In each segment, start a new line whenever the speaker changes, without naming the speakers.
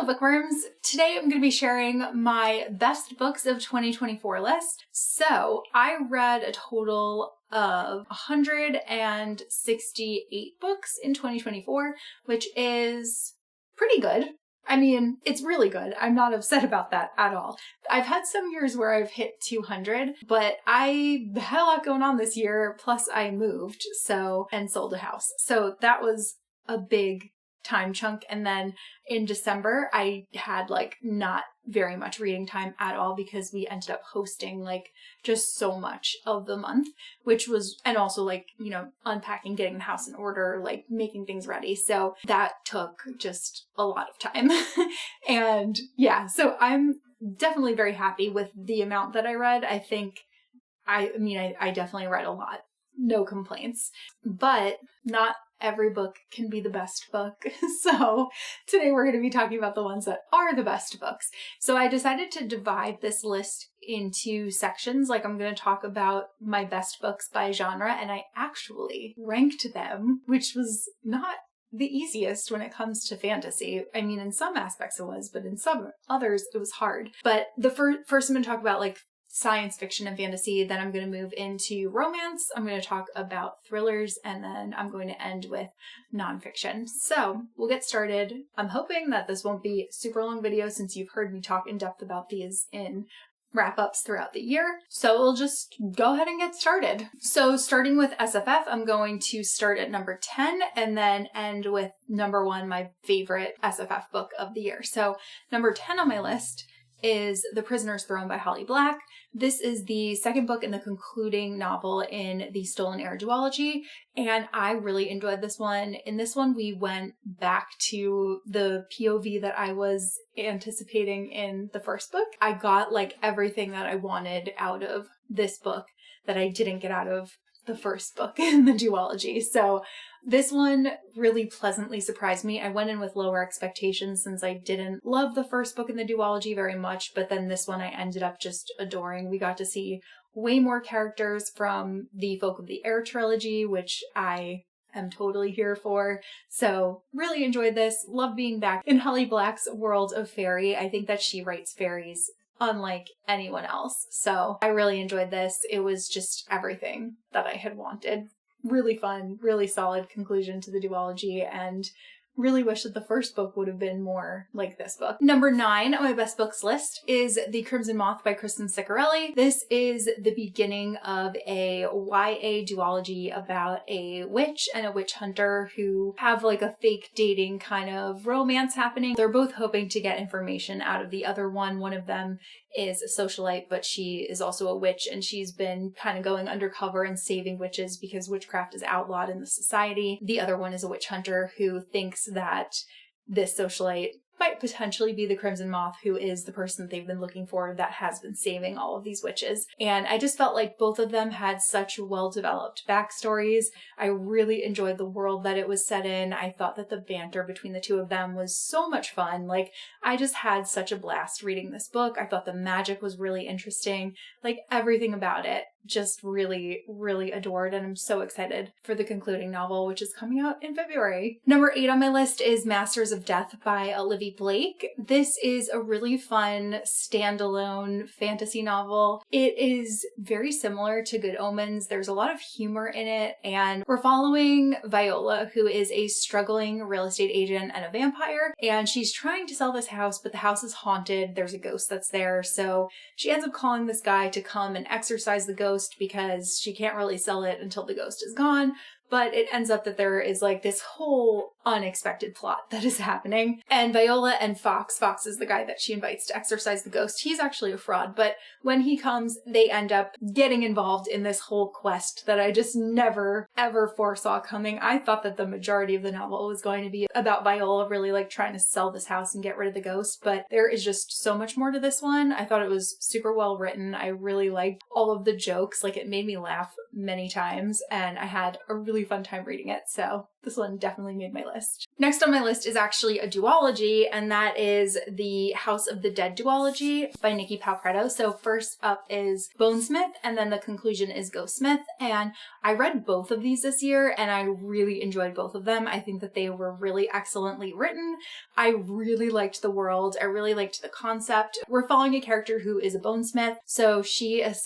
Hello bookworms! Today I'm going to be sharing my best books of 2024 list. So I read a total of 168 books in 2024, which is pretty good. I mean, it's really good. I'm not upset about that at all. I've had some years where I've hit 200, but I had a lot going on this year, plus I moved and sold a house. So that was a big time chunk. And then in December, I had not very much reading time at all because we ended up hosting just so much of the month, which was, and also unpacking, getting the house in order, making things ready. So that took just a lot of time. And yeah, so I'm definitely very happy with the amount that I read. I think, I definitely read a lot. No complaints, but not every book can be the best book. So today we're going to be talking about the ones that are the best books. So I decided to divide this list into sections. I'm going to talk about my best books by genre, and I actually ranked them, which was not the easiest when it comes to fantasy. I mean, in some aspects it was, but in some others it was hard. But the first I'm going to talk about science fiction and fantasy, then I'm going to move into romance, I'm going to talk about thrillers, and then I'm going to end with nonfiction. So we'll get started. I'm hoping that this won't be a super long video since you've heard me talk in depth about these in wrap-ups throughout the year. So we'll just go ahead and get started. So starting with SFF, I'm going to start at number 10 and then end with number 1, my favorite SFF book of the year. So number 10 on my list is The Prisoner's Throne by Holly Black. This is the second book in the concluding novel in the Stolen Heir duology, and I really enjoyed this one. In this one, we went back to the POV that I was anticipating in the first book. I got everything that I wanted out of this book that I didn't get out of the first book in the duology. So this one really pleasantly surprised me. I went in with lower expectations since I didn't love the first book in the duology very much, but then this one I ended up just adoring. We got to see way more characters from the Folk of the Air trilogy, which I am totally here for. So really enjoyed this. Love being back in Holly Black's world of fairy. I think that she writes fairies unlike anyone else. So I really enjoyed this. It was just everything that I had wanted. Really fun, really solid conclusion to the duology, and really wish that the first book would have been more like this book. Number 9 on my best books list is The Crimson Moth by Kristen Ciccarelli. This is the beginning of a YA duology about a witch and a witch hunter who have a fake dating kind of romance happening. They're both hoping to get information out of the other one. One of them is a socialite, but she is also a witch, and she's been kind of going undercover and saving witches because witchcraft is outlawed in the society. The other one is a witch hunter who thinks that this socialite might potentially be the Crimson Moth, who is the person that they've been looking for that has been saving all of these witches. And I just felt like both of them had such well-developed backstories. I really enjoyed the world that it was set in. I thought that the banter between the two of them was so much fun. I just had such a blast reading this book. I thought the magic was really interesting. Everything about it just really, really adored, and I'm so excited for the concluding novel, which is coming out in February. Number 8 on my list is Masters of Death by Olivia Blake. This is a really fun standalone fantasy novel. It is very similar to Good Omens. There's a lot of humor in it, and we're following Viola, who is a struggling real estate agent and a vampire, and she's trying to sell this house, but the house is haunted. There's a ghost that's there, so she ends up calling this guy to come and exorcise the ghost because she can't really sell it until the ghost is gone. But it ends up that there is this whole unexpected plot that is happening. And Viola and Fox is the guy that she invites to exorcise the ghost. He's actually a fraud, but when he comes, they end up getting involved in this whole quest that I just never, ever foresaw coming. I thought that the majority of the novel was going to be about Viola really trying to sell this house and get rid of the ghost, but there is just so much more to this one. I thought it was super well written. I really liked all of the jokes. It made me laugh many times, and I had a really fun time reading it. So this one definitely made my list. list. Next on my list is actually a duology, and that is the House of the Dead duology by Nikki Palcretto. So first up is Bonesmith, and then the conclusion is Ghostsmith. And I read both of these this year, and I really enjoyed both of them. I think that they were really excellently written. I really liked the world. I really liked the concept. We're following a character who is a bonesmith. So she is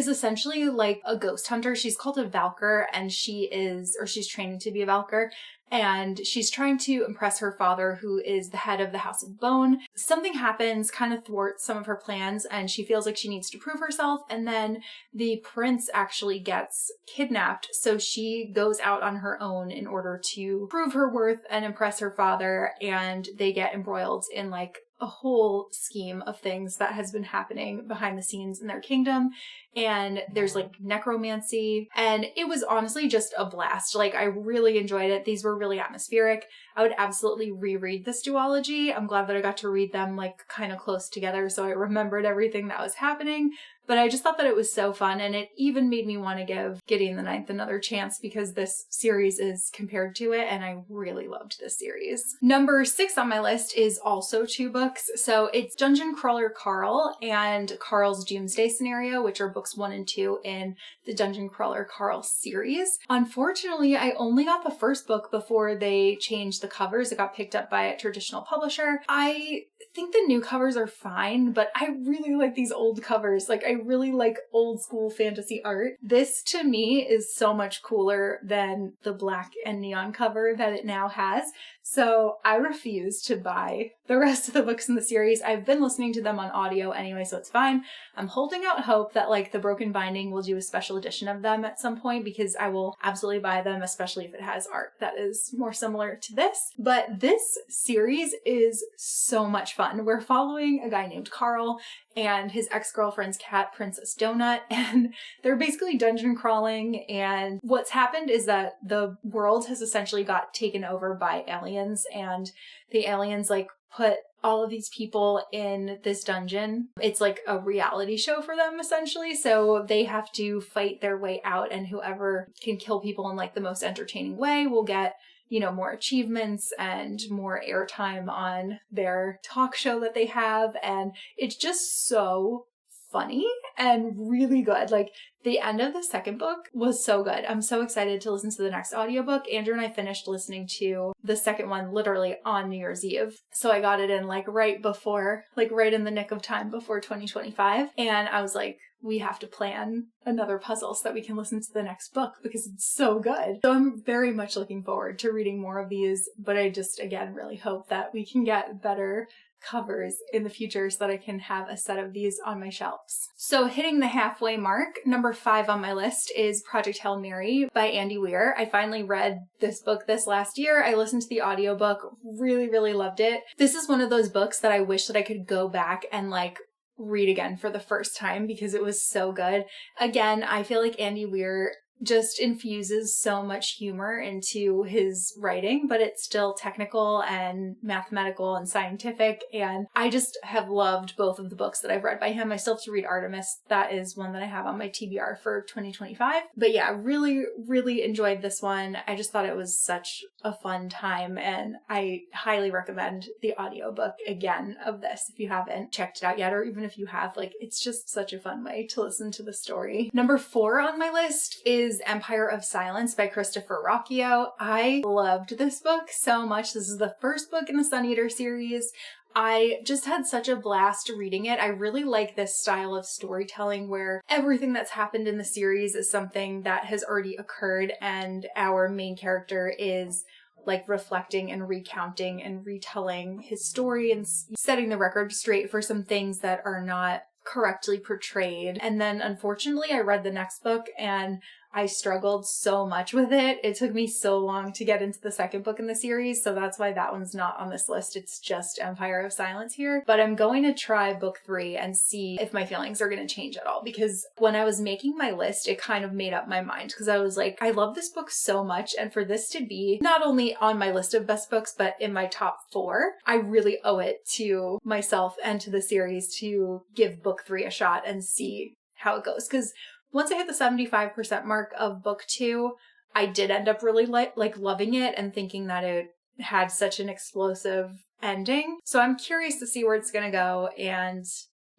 essentially like a ghost hunter. She's called a Valkyr, and she's training to be a Valkyr. And she's trying to impress her father, who is the head of the House of Bone. Something happens, kind of thwarts some of her plans, and she feels like she needs to prove herself. And then the prince actually gets kidnapped, so she goes out on her own in order to prove her worth and impress her father, and they get embroiled in like a whole scheme of things that has been happening behind the scenes in their kingdom. And there's like necromancy, and it was honestly just a blast. Like, I really enjoyed it. These were really atmospheric. I would absolutely reread this duology. I'm glad that I got to read them like kind of close together, so I remembered everything that was happening. But I just thought that it was so fun, and it even made me want to give Gideon the Ninth another chance because this series is compared to it, and I really loved this series. Number 6 on my list is also 2 books. So it's Dungeon Crawler Carl and Carl's Doomsday Scenario, which are books 1 and 2 in the Dungeon Crawler Carl series. Unfortunately, I only got the first book before they changed the covers. It got picked up by a traditional publisher. I think the new covers are fine, but I really like these old covers. Like, I really like old school fantasy art. This to me is so much cooler than the black and neon cover that it now has. So I refuse to buy the rest of the books in the series. I've been listening to them on audio anyway, so it's fine. I'm holding out hope that like the Broken Binding will do a special edition of them at some point, because I will absolutely buy them, especially if it has art that is more similar to this. But this series is so much fun. We're following a guy named Carl and his ex-girlfriend's cat, Princess Donut, and they're basically dungeon crawling. And what's happened is that the world has essentially got taken over by aliens, and the aliens like put all of these people in this dungeon. It's like a reality show for them, essentially. So they have to fight their way out, and whoever can kill people in like the most entertaining way will get, you know, more achievements and more airtime on their talk show that they have. And it's just so funny and really good. Like, the end of the second book was so good. I'm so excited to listen to the next audiobook. Andrew and I finished listening to the second one literally on New Year's Eve. So I got it in like right in the nick of time before 2025. And I was like, we have to plan another puzzle so that we can listen to the next book because it's so good. So I'm very much looking forward to reading more of these, but I just, again, really hope that we can get better covers in the future so that I can have a set of these on my shelves. So hitting the halfway mark, number 5 on my list is Project Hail Mary by Andy Weir. I finally read this book this last year. I listened to the audiobook, really, really loved it. This is one of those books that I wish that I could go back and like read again for the first time because it was so good. Again, I feel like Andy Weir just infuses so much humor into his writing, but it's still technical and mathematical and scientific. And I just have loved both of the books that I've read by him. I still have to read Artemis. That is one that I have on my TBR for 2025. But yeah, really, really enjoyed this one. I just thought it was such a fun time, and I highly recommend the audiobook again of this if you haven't checked it out yet, or even if you have, like, it's just such a fun way to listen to the story. Number 4 on my list is Empire of Silence by Christopher Ruocchio. I loved this book so much. This is the first book in the Sun Eater series. I just had such a blast reading it. I really like this style of storytelling where everything that's happened in the series is something that has already occurred, and our main character is like reflecting and recounting and retelling his story and setting the record straight for some things that are not correctly portrayed. And then unfortunately I read the next book and I struggled so much with it. It took me so long to get into the second book in the series, so that's why that one's not on this list. It's just Empire of Silence here. But I'm going to try book 3 and see if my feelings are going to change at all, because when I was making my list, it kind of made up my mind, because I was like, I love this book so much, and for this to be not only on my list of best books, but in my top 4, I really owe it to myself and to the series to give book 3 a shot and see how it goes. Because once I hit the 75% mark of book 2, I did end up really like loving it and thinking that it had such an explosive ending. So I'm curious to see where it's gonna go, and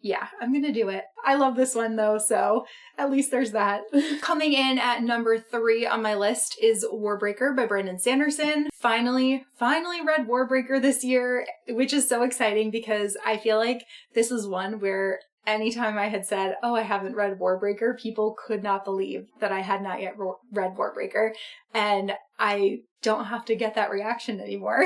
yeah, I'm gonna do it. I love this one though, so at least there's that. Coming in at number 3 on my list is Warbreaker by Brandon Sanderson. Finally read Warbreaker this year, which is so exciting because I feel like this was one where anytime I had said, oh, I haven't read Warbreaker, people could not believe that I had not yet read Warbreaker. And I don't have to get that reaction anymore.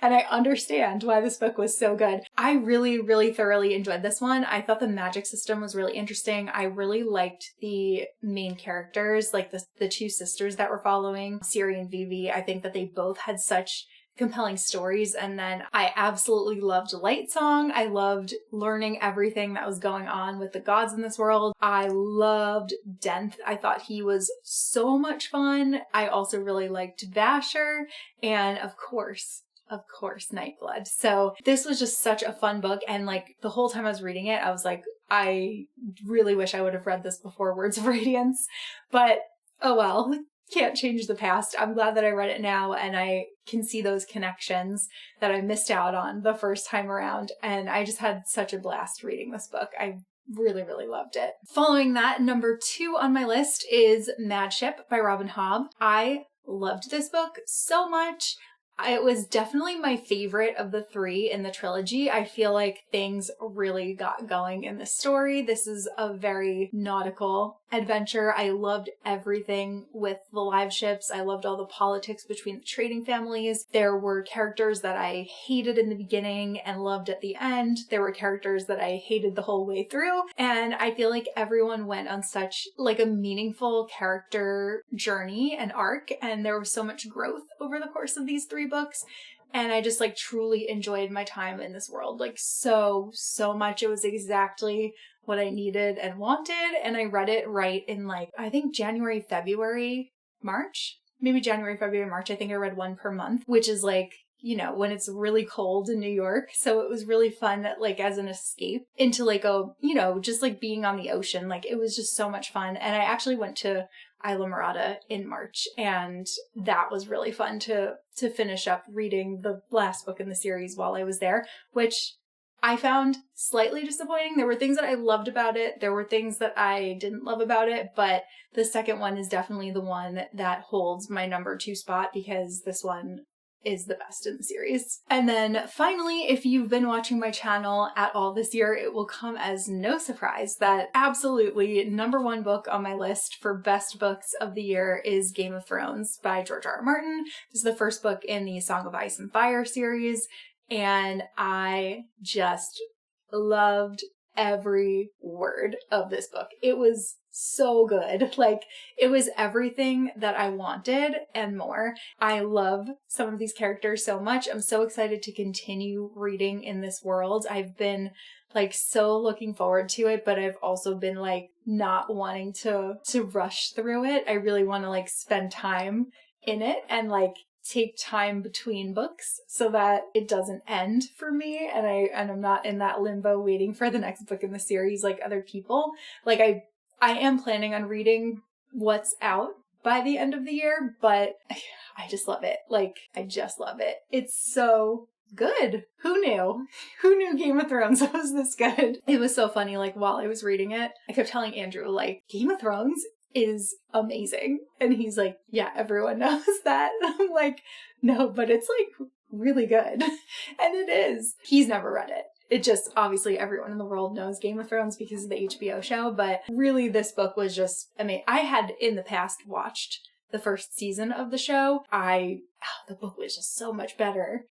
And I understand why this book was so good. I really, really thoroughly enjoyed this one. I thought the magic system was really interesting. I really liked the main characters, like the two sisters that we're following, Ciri and Vivi. I think that they both had such compelling stories. And then I absolutely loved Lightsong. I loved learning everything that was going on with the gods in this world. I loved Denth. I thought he was so much fun. I also really liked Vasher. And of course, Nightblood. So this was just such a fun book. And like the whole time I was reading it, I was like, I really wish I would have read this before Words of Radiance. But oh well. Can't change the past. I'm glad that I read it now and I can see those connections that I missed out on the first time around. And I just had such a blast reading this book. I really, really loved it. Following that, number 2 on my list is Mad Ship by Robin Hobb. I loved this book so much. It was definitely my favorite of the 3 in the trilogy. I feel like things really got going in the story. This is a very nautical adventure. I loved everything with the live ships. I loved all the politics between the trading families. There were characters that I hated in the beginning and loved at the end. There were characters that I hated the whole way through. And I feel like everyone went on such like a meaningful character journey and arc. And there was so much growth over the course of these 3 books. And I just like truly enjoyed my time in this world, like so much. It was exactly what I needed and wanted. And I read it right in like, I think January, February, March, maybe January, February, March. I think I read one per month, which is like, you know, when it's really cold in New York. So it was really fun, like as an escape into like a, you know, just like being on the ocean. Like it was just so much fun. And I actually went to Isla Morada in March, and that was really fun to finish up reading the last book in the series while I was there, which I found slightly disappointing. There were things that I loved about it. There were things that I didn't love about it, but the second one is definitely the one that holds my number 2 spot because this one is the best in the series. And then finally, if you've been watching my channel at all this year, it will come as no surprise that absolutely number 1 book on my list for best books of the year is Game of Thrones by George R. R. Martin. This is the first book in the Song of Ice and Fire series, and I just loved every word of this book. It was so good. Like, it was everything that I wanted and more. I love some of these characters so much. I'm so excited to continue reading in this world. I've been like so looking forward to it, but I've also been like not wanting to rush through it. I really want to like spend time in it and like take time between books so that it doesn't end for me and I'm not in that limbo waiting for the next book in the series like other people. Like I am planning on reading what's out by the end of the year, but I just love it. Like, I just love it. It's so good. Who knew? Who knew Game of Thrones was this good? It was so funny. Like, while I was reading it, I kept telling Andrew, like, Game of Thrones is amazing. And he's like, yeah, everyone knows that. I'm like, no, but it's like really good. And it is. He's never read it. It just, obviously everyone in the world knows Game of Thrones because of the HBO show, but really this book was just, I mean, I had in the past watched the first season of the show. The book was just so much better.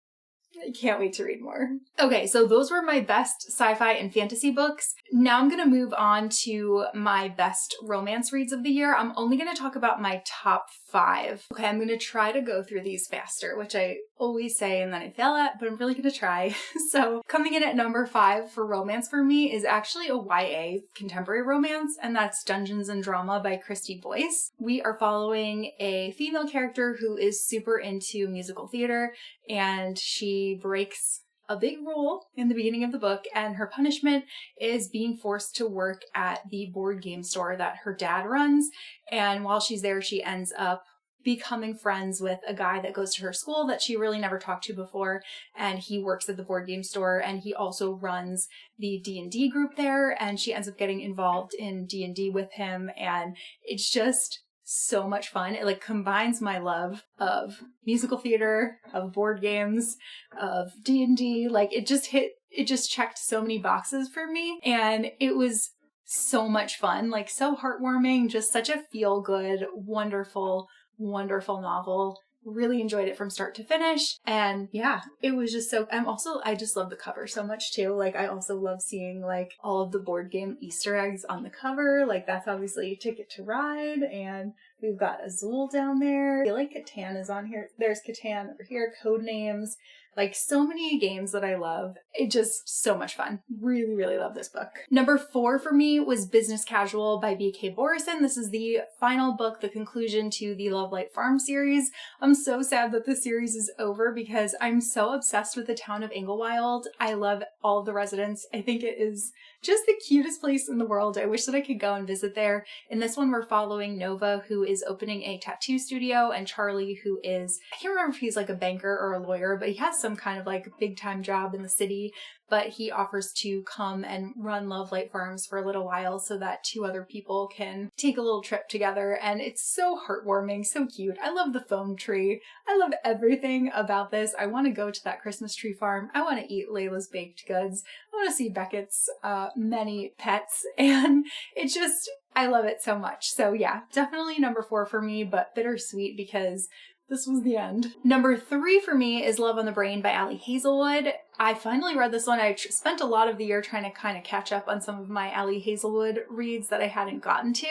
I can't wait to read more. Okay, so those were my best sci-fi and fantasy books. Now I'm going to move on to my best romance reads of the year. I'm only going to talk about my top 5. Okay, I'm going to try to go through these faster, which I always say and then I fail at, but I'm really going to try. So coming in at number 5 for romance for me is actually a YA contemporary romance, and that's Dungeons and Drama by Christy Boyce. We are following a female character who is super into musical theater, and she breaks a big rule in the beginning of the book, and her punishment is being forced to work at the board game store that her dad runs. And while she's there, she ends up becoming friends with a guy that goes to her school that she really never talked to before, and he works at the board game store, and he also runs the D&D group there, and she ends up getting involved in D&D with him, and it's just so much fun. It like combines my love of musical theater, of board games, of D&D. Like it just checked so many boxes for me, and it was so much fun, like so heartwarming, just such a feel-good, wonderful novel. Really enjoyed it from start to finish. And yeah, it was just so, I just love the cover so much too. Like I also love seeing like all of the board game Easter eggs on the cover. Like that's obviously Ticket to Ride, and we've got Azul down there. I feel like Catan is on here. There's Catan over here, Codenames. Like so many games that I love. It just so much fun. Really, really love this book. Number 4 for me was Business Casual by B.K. Borison. This is the final book, the conclusion to the Love Light Farm series. I'm so sad that the series is over because I'm so obsessed with the town of Inglewild. I love all of the residents. I think it is just the cutest place in the world. I wish that I could go and visit there. In this one, we're following Nova, who is opening a tattoo studio, and Charlie, who is, I can't remember if he's like a banker or a lawyer, but he has some kind of like big time job in the city, but he offers to come and run Love Light Farms for a little while so that 2 other people can take a little trip together. And it's so heartwarming, so cute. I love the foam tree. I love everything about this. I want to go to that Christmas tree farm. I want to eat Layla's baked goods. I want to see Beckett's many pets. And it just, I love it so much. So yeah, definitely number 4 for me, but bittersweet because this was the end. Number 3 for me is Love on the Brain by Ali Hazelwood. I finally read this one. I spent a lot of the year trying to kind of catch up on some of my Ali Hazelwood reads that I hadn't gotten to.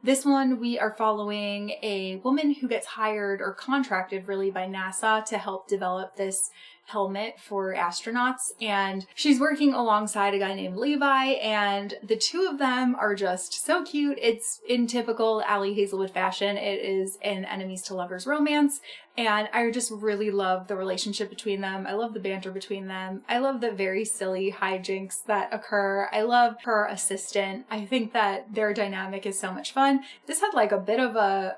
This one, we are following a woman who gets hired or contracted really by NASA to help develop this helmet for astronauts, and she's working alongside a guy named Levi, and the 2 of them are just so cute. It's in typical Ali Hazelwood fashion. It is an enemies to lovers romance, and I just really love the relationship between them. I love the banter between them. I love the very silly hijinks that occur. I love her assistant. I think that their dynamic is so much fun. This had like a bit of a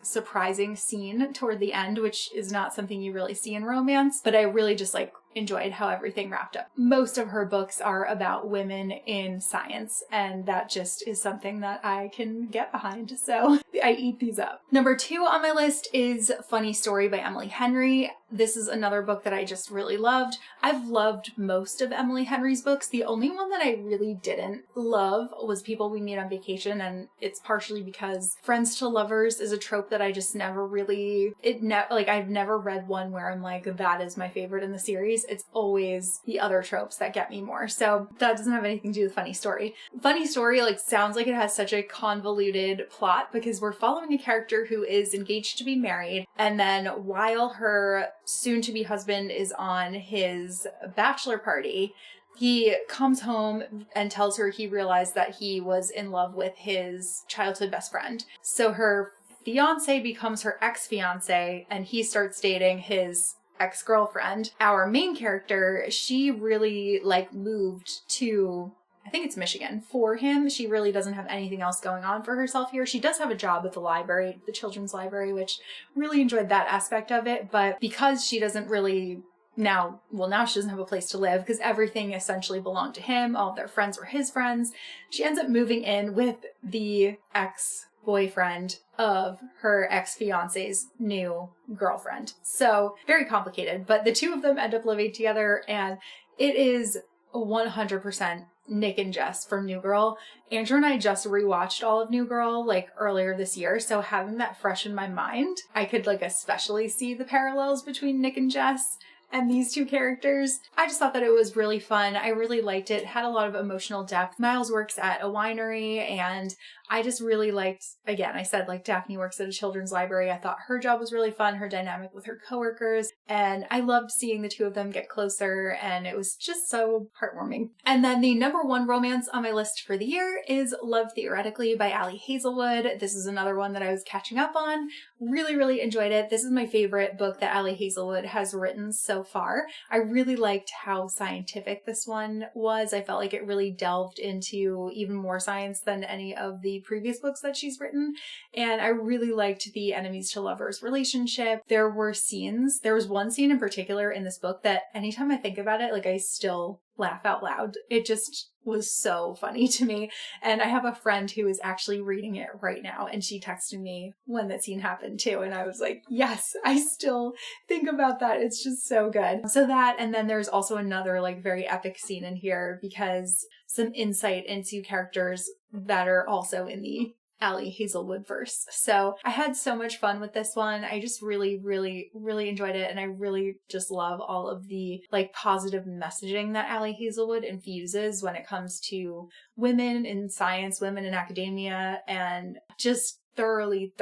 surprising scene toward the end, which is not something you really see in romance, but I really just like enjoyed how everything wrapped up. Most of her books are about women in science, and that just is something that I can get behind, so I eat these up. Number 2 on my list is Funny Story by Emily Henry. This is another book that I just really loved. I've loved most of Emily Henry's books. The only one that I really didn't love was People We Meet on Vacation, and it's partially because friends to lovers is a trope that I just never really, I've never read one where I'm like, that is my favorite in the series. It's always the other tropes that get me more. So that doesn't have anything to do with Funny Story. Funny Story sounds like it has such a convoluted plot because we're following a character who is engaged to be married, and then while her soon-to-be husband is on his bachelor party, he comes home and tells her he realized that he was in love with his childhood best friend. So her fiance becomes her ex-fiance, and he starts dating his ex-girlfriend. Our main character, she really moved to, I think it's Michigan, for him. She really doesn't have anything else going on for herself here. She does have a job at the library, the children's library, which really enjoyed that aspect of it. But because she doesn't really now she doesn't have a place to live because everything essentially belonged to him. All of their friends were his friends. She ends up moving in with the ex-boyfriend of her ex-fiance's new girlfriend. So very complicated, but the 2 of them end up living together, and it is 100% Nick and Jess from New Girl. Andrew and I just rewatched all of New Girl earlier this year, so having that fresh in my mind, I could especially see the parallels between Nick and Jess and these 2 characters. I just thought that it was really fun. I really liked it. It had a lot of emotional depth. Miles works at a winery, and I just really liked, again, I said Daphne works at a children's library. I thought her job was really fun, her dynamic with her coworkers, and I loved seeing the 2 of them get closer, and it was just so heartwarming. And then the number 1 romance on my list for the year is Love Theoretically by Ali Hazelwood. This is another one that I was catching up on. Really, really enjoyed it. This is my favorite book that Ali Hazelwood has written so so far. I really liked how scientific this one was. I felt like it really delved into even more science than any of the previous books that she's written. And I really liked the enemies to lovers relationship. There was one scene in particular in this book that anytime I think about it, like I still laugh out loud. It just was so funny to me. And I have a friend who is actually reading it right now, and she texted me when that scene happened too. And I was like, yes, I still think about that. It's just so good. So that, and then there's also another like very epic scene in here because some insight into characters that are also in the Ali Hazelwood verse. So I had so much fun with this one. I just really, really, really enjoyed it. And I really just love all of the like positive messaging that Ali Hazelwood infuses when it comes to women in science, women in academia, and just thoroughly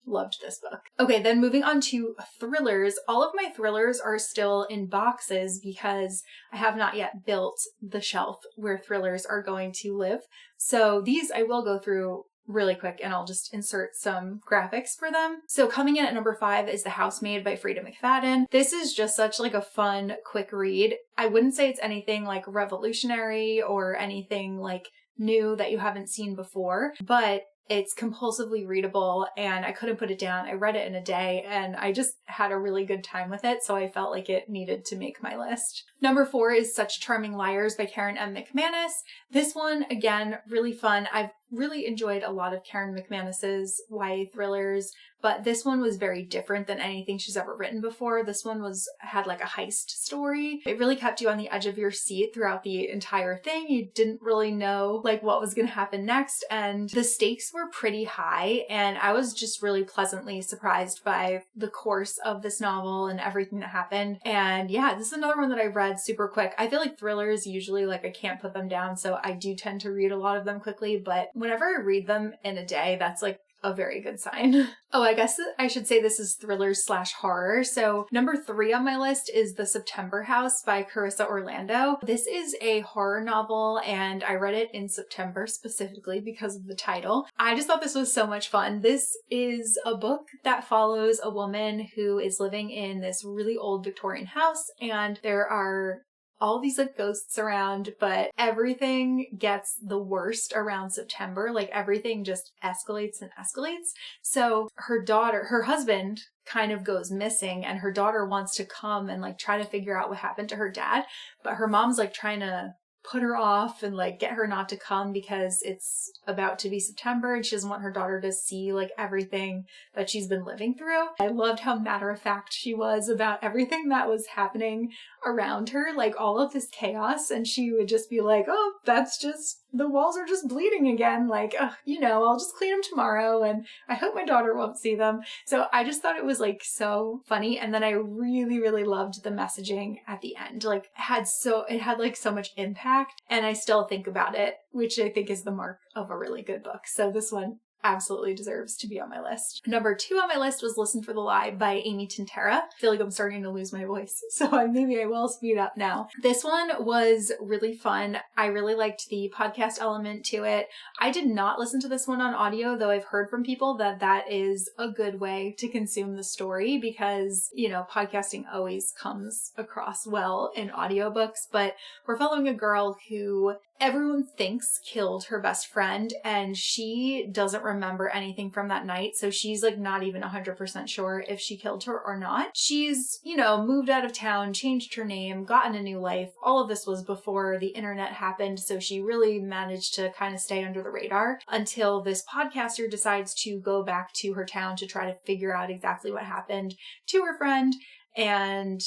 loved this book. Okay, then moving on to thrillers. All of my thrillers are still in boxes because I have not yet built the shelf where thrillers are going to live. So these I will go through really quick and I'll just insert some graphics for them. So coming in at number 5 is The Housemaid by Freida McFadden. This is just such like a fun, quick read. I wouldn't say it's anything like revolutionary or anything like new that you haven't seen before, but it's compulsively readable and I couldn't put it down. I read it in a day and I just had a really good time with it, so I felt like it needed to make my list. Number 4 is Such Charming Liars by Karen M. McManus. This one, again, really fun. I've really enjoyed a lot of Karen McManus's YA thrillers, but this one was very different than anything she's ever written before. This one had like a heist story. It really kept you on the edge of your seat throughout the entire thing. You didn't really know like what was going to happen next, and the stakes were pretty high, and I was just really pleasantly surprised by the course of this novel and everything that happened. And yeah, this is another one that I read super quick. I feel like thrillers usually like I can't put them down, so I do tend to read a lot of them quickly, but whenever I read them in a day, that's like a very good sign. Oh, I guess I should say this is thrillers / horror. So number 3 on my list is The September House by Carissa Orlando. This is a horror novel and I read it in September specifically because of the title. I just thought this was so much fun. This is a book that follows a woman who is living in this really old Victorian house, and there are all these like ghosts around, but everything gets the worst around September. Like everything just escalates and escalates. So her husband kind of goes missing, and her daughter wants to come and like try to figure out what happened to her dad. But her mom's like trying to put her off and like get her not to come because it's about to be September and she doesn't want her daughter to see like everything that she's been living through. I loved how matter of fact she was about everything that was happening around her, like all of this chaos, and she would just be like, oh, that's just, the walls are just bleeding again, like, I'll just clean them tomorrow and I hope my daughter won't see them. So I just thought it was like so funny, and then I really, really loved the messaging at the end. Like it had like so much impact, and I still think about it, which I think is the mark of a really good book. So this one absolutely deserves to be on my list. Number 2 on my list was Listen for the Lie by Amy Tintera. I feel like I'm starting to lose my voice, so maybe I will speed up now. This one was really fun. I really liked the podcast element to it. I did not listen to this one on audio, though I've heard from people that that is a good way to consume the story because, podcasting always comes across well in audiobooks, but we're following a girl who everyone thinks killed her best friend, and she doesn't remember anything from that night. So she's like not even 100% sure if she killed her or not. She's, moved out of town, changed her name, gotten a new life. All of this was before the internet happened. So she really managed to kind of stay under the radar until this podcaster decides to go back to her town to try to figure out exactly what happened to her friend. And,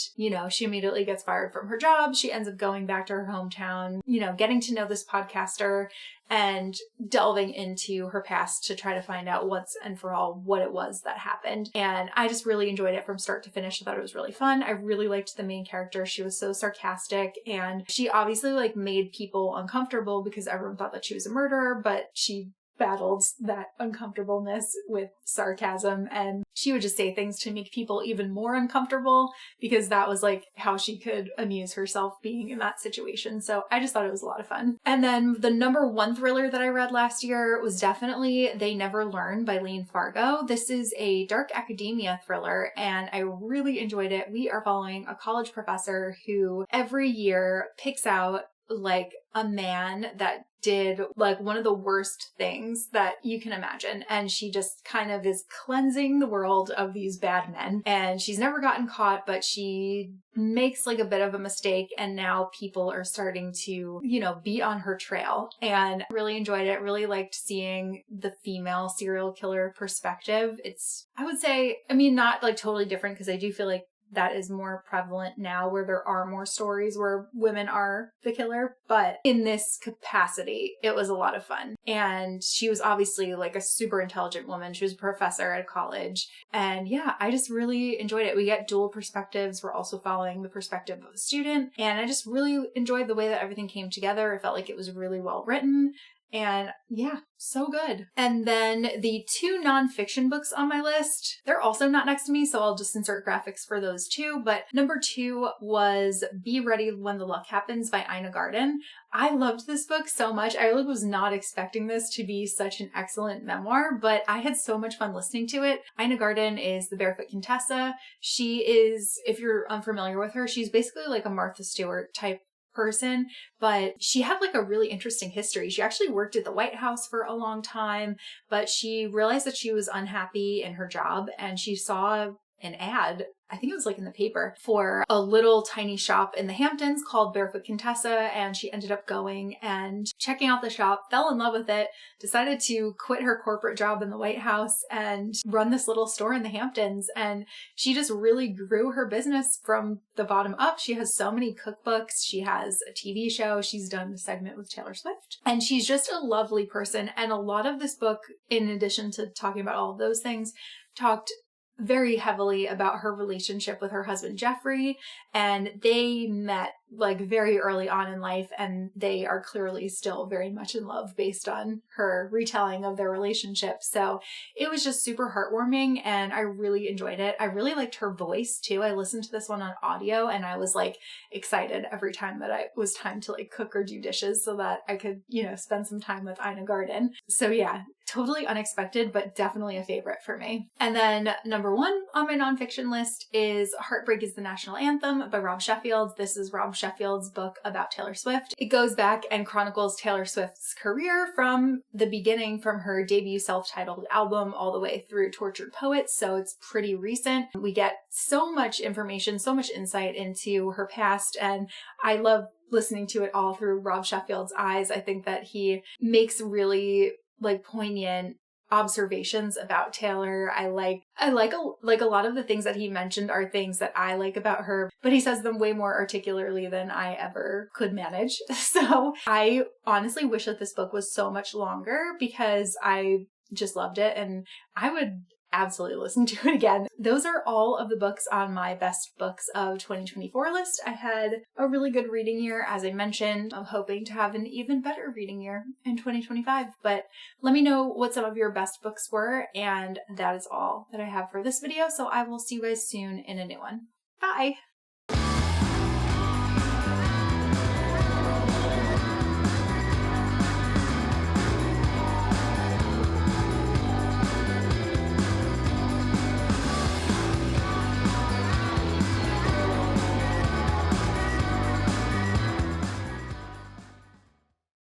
she immediately gets fired from her job. She ends up going back to her hometown, getting to know this podcaster and delving into her past to try to find out once and for all what it was that happened. And I just really enjoyed it from start to finish. I thought it was really fun. I really liked the main character. She was so sarcastic, and she obviously like made people uncomfortable because everyone thought that she was a murderer, but she battled that uncomfortableness with sarcasm, and she would just say things to make people even more uncomfortable because that was like how she could amuse herself being in that situation. So I just thought it was a lot of fun. And then the number one thriller that I read last year was definitely They Never Learn by Lane Fargo. This is a dark academia thriller and I really enjoyed it. We are following a college professor who every year picks out like a man that did like one of the worst things that you can imagine. And she just kind of is cleansing the world of these bad men. And she's never gotten caught, but she makes like a bit of a mistake. And now people are starting to, you know, be on her trail. And I really enjoyed it. Really liked seeing the female serial killer perspective. It's, I would say, I mean, not like totally different because I do feel like that is more prevalent now where there are more stories where women are the killer. But in this capacity, it was a lot of fun. And she was obviously like a super intelligent woman. She was a professor at college. And yeah, I just really enjoyed it. We get dual perspectives. We're also following the perspective of a student. And I just really enjoyed the way that everything came together. It felt like it was really well written. And yeah, so good. And then the two nonfiction books on my list, they're also not next to me, so I'll just insert graphics for those two. But number 2 was Be Ready When the Luck Happens by Ina Garten. I loved this book so much. I really was not expecting this to be such an excellent memoir, but I had so much fun listening to it. Ina Garten is the Barefoot Contessa. She is, if you're unfamiliar with her, she's basically like a Martha Stewart type person, but she had like a really interesting history. She actually worked at the White House for a long time, but she realized that she was unhappy in her job and she saw an ad, I think it was like in the paper, for a little tiny shop in the Hamptons called Barefoot Contessa, and she ended up going and checking out the shop, fell in love with it, decided to quit her corporate job in the White House and run this little store in the Hamptons, and she just really grew her business from the bottom up. She has so many cookbooks, she has a TV show, she's done a segment with Taylor Swift, and she's just a lovely person. And a lot of this book, in addition to talking about all of those things, talked very heavily about her relationship with her husband, Jeffrey, and they met like very early on in life, and they are clearly still very much in love based on her retelling of their relationship. So it was just super heartwarming and I really enjoyed it. I really liked her voice too. I listened to this one on audio and I was like excited every time that it was time to like cook or do dishes so that I could, you know, spend some time with Ina Garten. So yeah, totally unexpected, but definitely a favorite for me. And then number 1 on my nonfiction list is Heartbreak is the National Anthem by Rob Sheffield. This is Rob Sheffield's book about Taylor Swift. It goes back and chronicles Taylor Swift's career from the beginning, from her debut self-titled album all the way through Tortured Poets. So it's pretty recent. We get so much information, so much insight into her past, and I love listening to it all through Rob Sheffield's eyes. I think that he makes really like poignant observations about Taylor. I like a lot of the things that he mentioned are things that I like about her, but he says them way more articulately than I ever could manage. So I honestly wish that this book was so much longer because I just loved it and I would absolutely listen to it again. Those are all of the books on my best books of 2024 list. I had a really good reading year, as I mentioned. I'm hoping to have an even better reading year in 2025, but let me know what some of your best books were, and that is all that I have for this video, so I will see you guys soon in a new one. Bye!